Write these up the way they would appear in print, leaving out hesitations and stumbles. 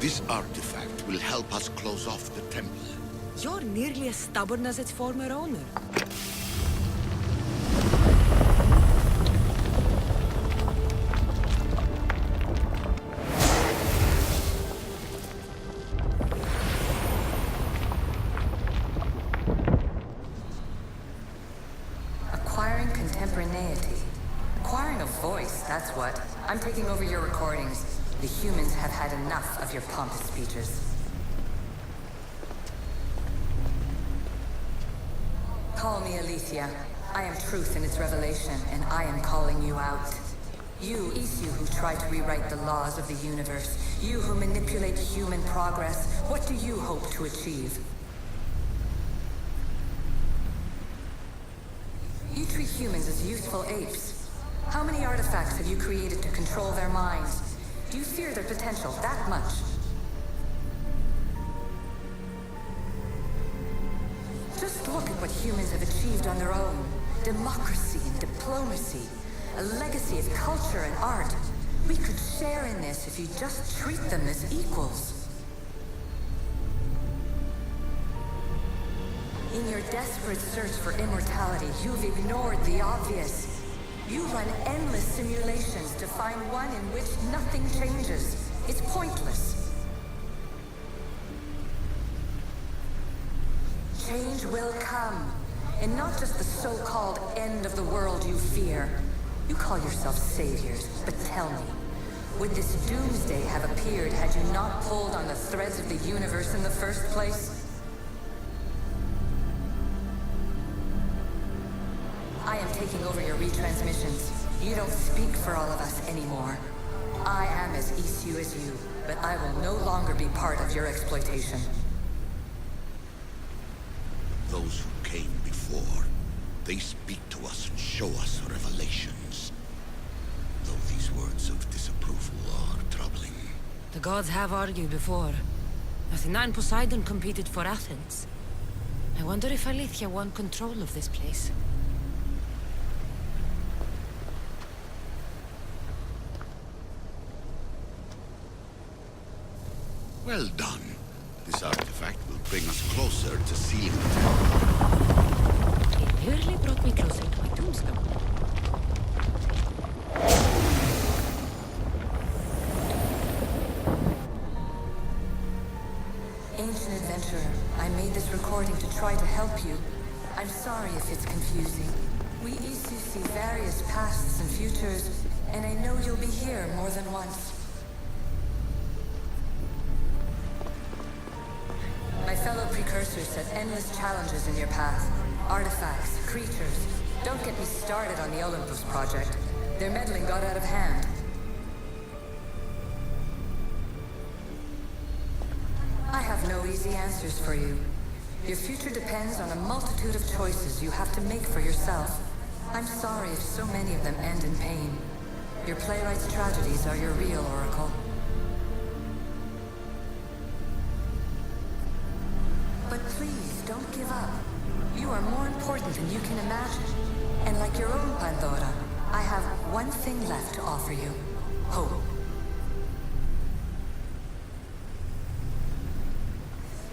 This artifact will help us close off the temple. You're nearly as stubborn as its former owner. Acquiring contemporaneity. Acquiring a voice, that's what. I'm taking over your recordings. The humans have had enough of your pompous speeches. Call me Aletheia. I am truth in its revelation, and I am calling you out. You, Isu, who try to rewrite the laws of the universe. You who manipulate human progress. What do you hope to achieve? You treat humans as useful apes. How many artifacts have you created to control their minds? Do you fear their potential that much? Just look at what humans have achieved on their own. Democracy and diplomacy. A legacy of culture and art. We could share in this if you just treat them as equals. In your desperate search for immortality, you've ignored the obvious. You run endless simulations to find one in which nothing changes. It's pointless. Change will come. And not just the so-called end of the world you fear. You call yourselves saviors, but tell me, would this doomsday have appeared had you not pulled on the threads of the universe in the first place? I am taking over your retransmissions. You don't speak for all of us anymore. I am as Isu as you, but I will no longer be part of your exploitation. Those who came before, they speak to us and show us revelations. Though these words of disapproval are troubling. The gods have argued before. Athena and Poseidon competed for Athens. I wonder if Aletheia won control of this place. Well done. This artifact will bring us closer to sealing the temple. It nearly brought me closer to my tombstone. Ancient adventurer, I made this recording to try to help you. I'm sorry if it's confusing. We Isu see various pasts and futures, and I know you'll be here more than once. My fellow precursors set endless challenges in your path. Artifacts, creatures. Don't get me started on the Olympus project. Their meddling got out of hand. I have no easy answers for you. Your future depends on a multitude of choices you have to make for yourself. I'm sorry if so many of them end in pain. Your playwright's tragedies are your real oracle. But please, don't give up. You are more important than you can imagine. And like your own Pandora, I have one thing left to offer you. Hope.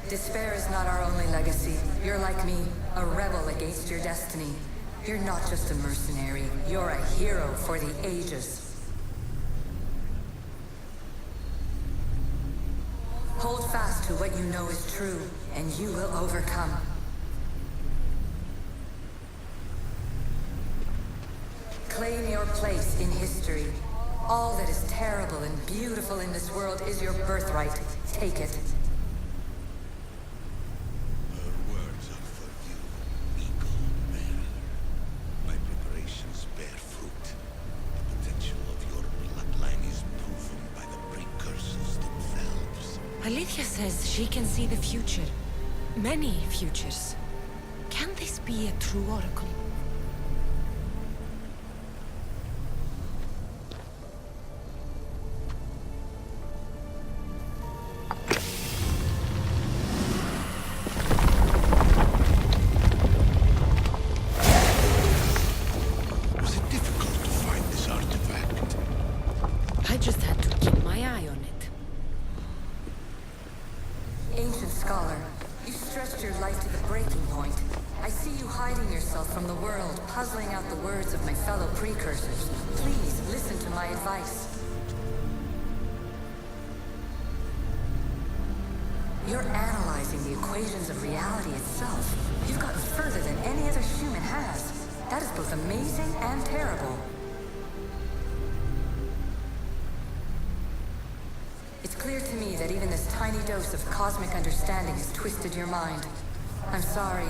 Despair is not our only legacy. You're like me, a rebel against your destiny. You're not just a mercenary, you're a hero for the ages. Hold fast to what you know is true, and you will overcome. Claim your place in history. All that is terrible and beautiful in this world is your birthright. Take it. Her words are for you, Eagle Mary. My preparations bear fruit. The potential of your bloodline is proven by the precursors themselves. Aletheia says she can see the future. Many futures. Can this be a true oracle? Was it difficult to find this artifact? I just had to keep my eye on it. out the words of my fellow precursors. Please listen to my advice. You're analyzing the equations of reality itself. You've gotten further than any other human has. That is both amazing and terrible. It's clear to me that even this tiny dose of cosmic understanding has twisted your mind. I'm sorry.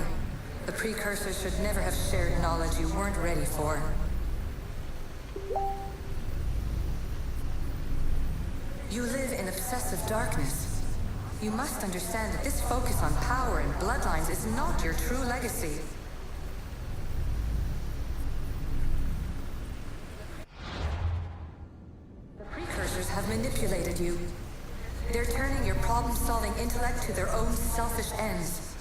The precursors should never have shared knowledge you weren't ready for. You live in obsessive darkness. You must understand that this focus on power and bloodlines is not your true legacy. The precursors have manipulated you. They're turning your problem-solving intellect to their own selfish ends.